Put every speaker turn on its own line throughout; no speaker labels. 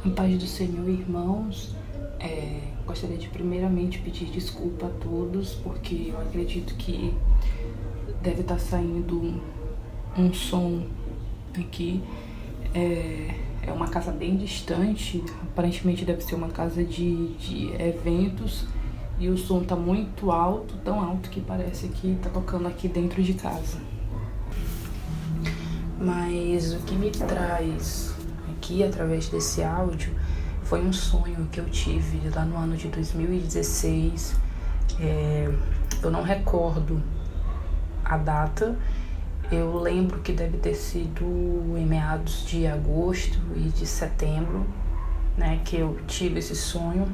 A paz do Senhor, irmãos. Gostaria de primeiramente pedir desculpa a todos, porque eu acredito que deve estar saindo um som aqui. É uma casa bem distante, aparentemente deve ser uma casa de eventos, e o som tá muito alto, tão alto que parece que tá tocando aqui dentro de casa. Mas o que me traz aqui através desse áudio foi um sonho que eu tive lá no ano de 2016. Eu não recordo a data, eu lembro que deve ter sido em meados de agosto e de setembro, né, que eu tive esse sonho.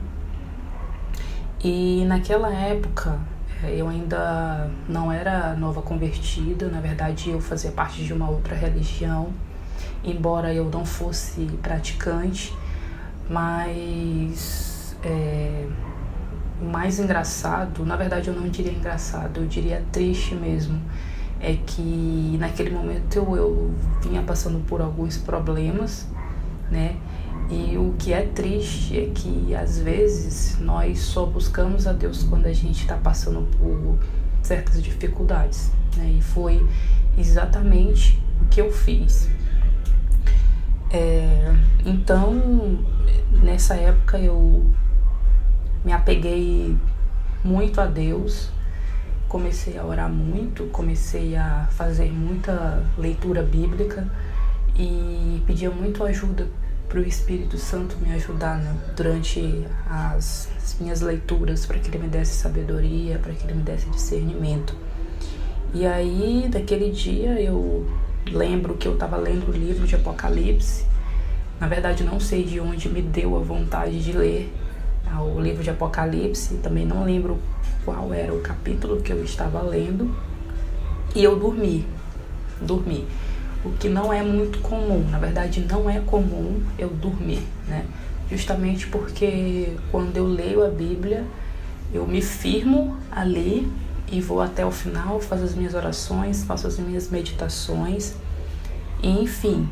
E naquela época eu ainda não era nova convertida, na verdade eu fazia parte de uma outra religião, embora eu não fosse praticante, mas o mais engraçado, na verdade eu não diria engraçado, eu diria triste mesmo, é que naquele momento eu vinha passando por alguns problemas, né? E o que é triste é que às vezes nós só buscamos a Deus quando a gente está passando por certas dificuldades, né? E foi exatamente o que eu fiz. Então, nessa época eu me apeguei muito a Deus, comecei a orar muito, comecei a fazer muita leitura bíblica e pedia muito ajuda para o Espírito Santo me ajudar, né, durante as minhas leituras, para que ele me desse sabedoria, para que ele me desse discernimento. E aí, daquele dia, eu lembro que eu estava lendo o livro de Apocalipse. Na verdade, não sei de onde me deu a vontade de ler o livro de Apocalipse, também não lembro qual era o capítulo que eu estava lendo, e eu dormi. O que não é muito comum, na verdade não é comum eu dormir, né? Justamente porque quando eu leio a Bíblia, eu me firmo ali e vou até o final, faço as minhas orações, faço as minhas meditações, e enfim,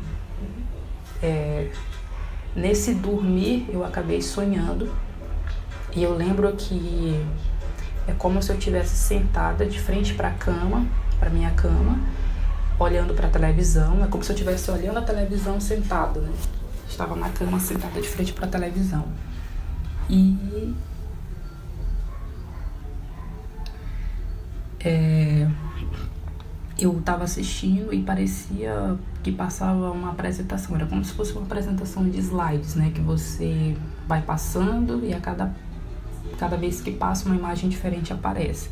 nesse dormir eu acabei sonhando, e eu lembro que é como se eu estivesse sentada de frente para minha cama, olhando para a televisão. É como se eu estivesse olhando a televisão sentada, né? Estava na cama sentada de frente para a televisão. E eu estava assistindo e parecia que passava uma apresentação. Era como se fosse uma apresentação de slides, né? Que você vai passando e a cada vez que passa uma imagem diferente aparece.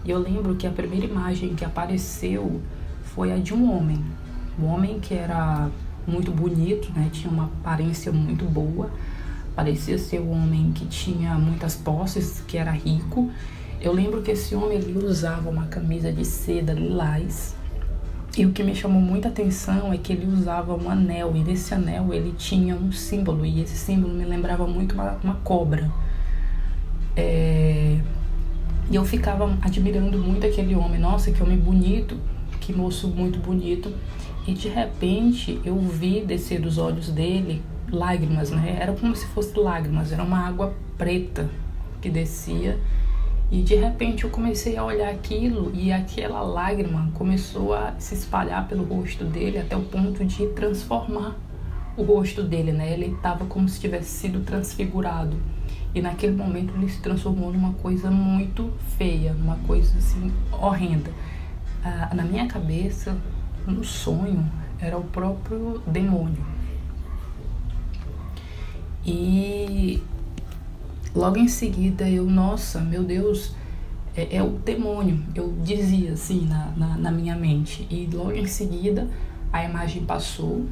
E eu lembro que a primeira imagem que apareceu foi a de um homem que era muito bonito, né? Tinha uma aparência muito boa, parecia ser um homem que tinha muitas posses, que era rico. Eu lembro que esse homem, ele usava uma camisa de seda lilás, e o que me chamou muita atenção é que ele usava um anel, e nesse anel ele tinha um símbolo, e esse símbolo me lembrava muito uma cobra. E eu ficava admirando muito aquele homem. Nossa, que homem bonito, que moço muito bonito. E de repente eu vi descer dos olhos dele lágrimas, né? Era como se fosse lágrimas, era uma água preta que descia. E de repente eu comecei a olhar aquilo, e aquela lágrima começou a se espalhar pelo rosto dele até o ponto de transformar o rosto dele, né? Ele estava como se tivesse sido transfigurado. E naquele momento ele se transformou numa coisa muito feia, numa coisa assim horrenda. Na minha cabeça, no sonho, era o próprio demônio. E logo em seguida eu, nossa, meu Deus, é o demônio. Eu dizia assim na minha mente. E logo em seguida a imagem passou.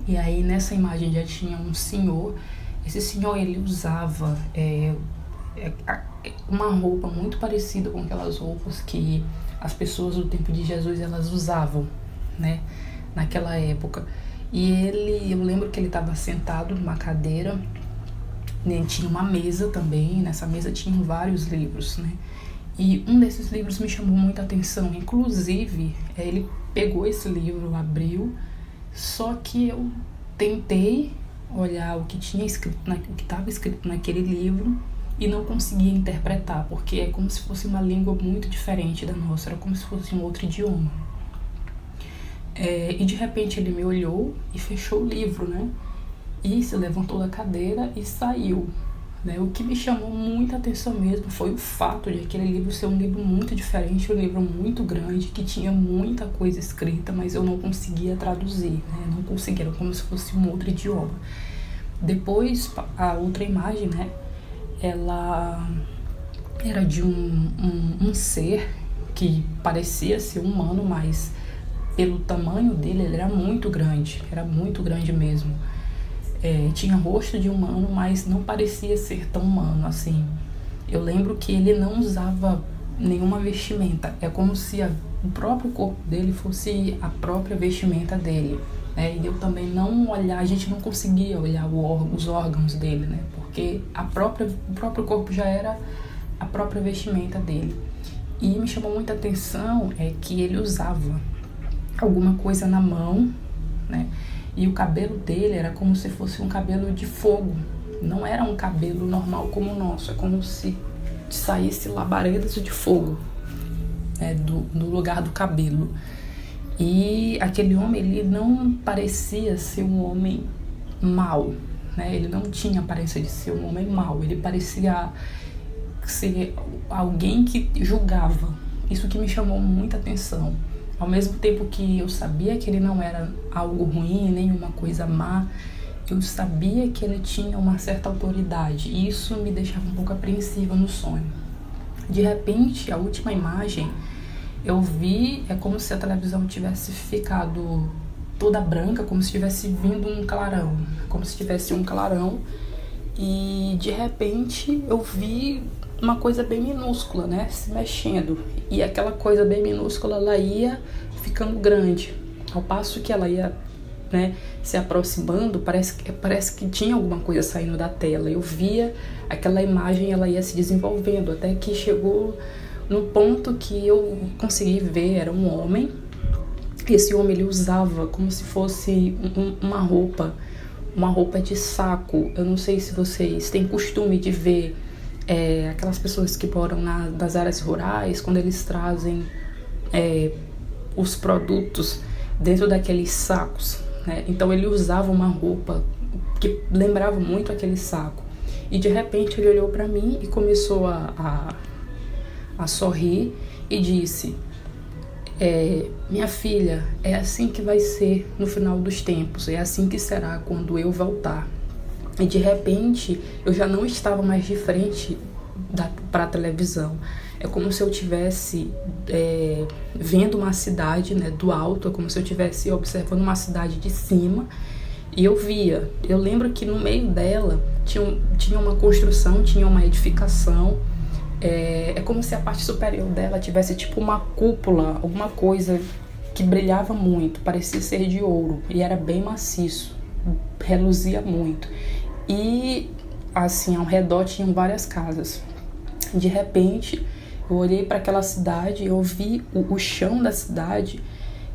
E aí nessa imagem já tinha um senhor. Esse senhor, ele usava uma roupa muito parecida com aquelas roupas que as pessoas do tempo de Jesus elas usavam, né, naquela época. E eu lembro que ele estava sentado numa cadeira, né, tinha uma mesa também, nessa mesa tinham vários livros, né, e um desses livros me chamou muita atenção. Inclusive, ele pegou esse livro, abriu, só que eu tentei olhar o que tinha escrito, o que estava escrito naquele livro e não conseguia interpretar, porque é como se fosse uma língua muito diferente da nossa, era como se fosse um outro idioma. E de repente ele me olhou e fechou o livro, né? E se levantou da cadeira e saiu. Né? O que me chamou muita atenção mesmo foi o fato de aquele livro ser um livro muito diferente, um livro muito grande, que tinha muita coisa escrita, mas eu não conseguia traduzir, né? Não conseguia, era como se fosse um outro idioma. Depois, a outra imagem, né? Ela era de um ser que parecia ser humano, mas pelo tamanho dele, ele era muito grande mesmo. Tinha rosto de humano, mas não parecia ser tão humano assim. Eu lembro que ele não usava nenhuma vestimenta. É como se o próprio corpo dele fosse a própria vestimenta dele. E eu também a gente não conseguia olhar os órgãos dele, né? Porque o próprio corpo já era a própria vestimenta dele. E me chamou muita atenção que ele usava alguma coisa na mão, né? E o cabelo dele era como se fosse um cabelo de fogo. Não era um cabelo normal como o nosso. É como se saísse labaredas de fogo, do lugar do cabelo. E aquele homem, ele não parecia ser um homem mau, né? Ele não tinha aparência de ser um homem mau. Ele parecia ser alguém que julgava. Isso que me chamou muita atenção. Ao mesmo tempo que eu sabia que ele não era algo ruim, nem uma coisa má, eu sabia que ele tinha uma certa autoridade. E isso me deixava um pouco apreensiva no sonho. De repente, a última imagem, eu vi, é como se a televisão tivesse ficado toda branca, como se tivesse vindo um clarão. Como se tivesse um clarão. E de repente, eu vi uma coisa bem minúscula, né, se mexendo, e aquela coisa bem minúscula, ela ia ficando grande, ao passo que ela ia, né, se aproximando, parece que tinha alguma coisa saindo da tela. Eu via aquela imagem, ela ia se desenvolvendo, até que chegou no ponto que eu consegui ver, era um homem. Esse homem, ele usava como se fosse uma roupa de saco. Eu não sei se vocês têm costume de ver aquelas pessoas que moram nas áreas rurais, quando eles trazem os produtos dentro daqueles sacos, né? Então ele usava uma roupa que lembrava muito aquele saco. E de repente ele olhou para mim e começou a sorrir e disse: minha filha, é assim que vai ser no final dos tempos, é assim que será quando eu voltar. E de repente eu já não estava mais de frente para a televisão. É como se eu estivesse vendo uma cidade, né, do alto, é como se eu estivesse observando uma cidade de cima. E eu lembro que no meio dela tinha uma construção, tinha uma edificação. É como se a parte superior dela tivesse tipo uma cúpula, alguma coisa que brilhava muito, parecia ser de ouro, e era bem maciço, reluzia muito. E assim, ao redor tinham várias casas. De repente, eu olhei para aquela cidade e eu vi o chão da cidade,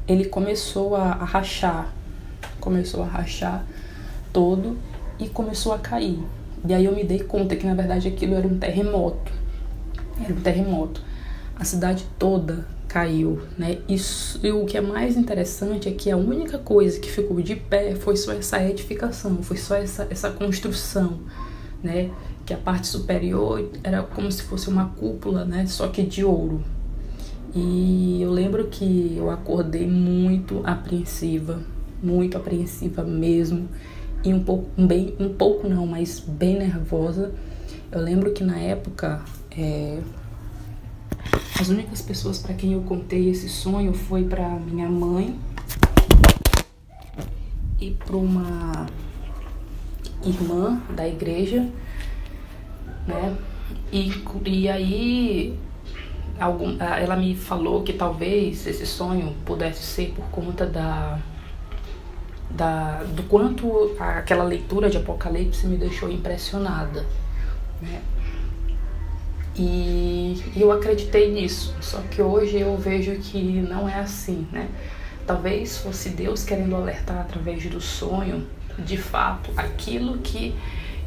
ele começou a rachar todo e começou a cair. E aí eu me dei conta que na verdade aquilo era um terremoto. A cidade toda caiu, né? E o que é mais interessante é que a única coisa que ficou de pé foi só essa edificação, foi só essa construção, né? Que a parte superior era como se fosse uma cúpula, né? Só que de ouro. E eu lembro que eu acordei muito apreensiva mesmo, e um pouco não, mas bem nervosa. Eu lembro que na época as únicas pessoas para quem eu contei esse sonho foi para minha mãe e para uma irmã da igreja, né? E aí ela me falou que talvez esse sonho pudesse ser por conta do quanto aquela leitura de Apocalipse me deixou impressionada, né? E eu acreditei nisso, só que hoje eu vejo que não é assim, né? Talvez fosse Deus querendo alertar através do sonho de fato aquilo que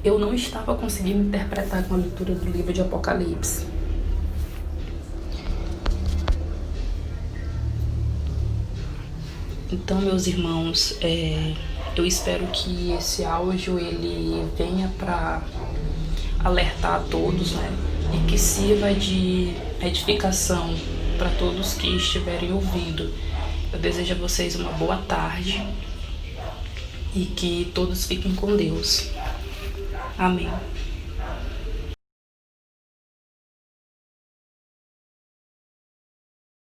eu não estava conseguindo interpretar com a leitura do livro de Apocalipse. Então, meus irmãos, eu espero que esse áudio ele venha para alertar a todos, né? E que sirva de edificação para todos que estiverem ouvindo. Eu desejo a vocês uma boa tarde e que todos fiquem com Deus. Amém.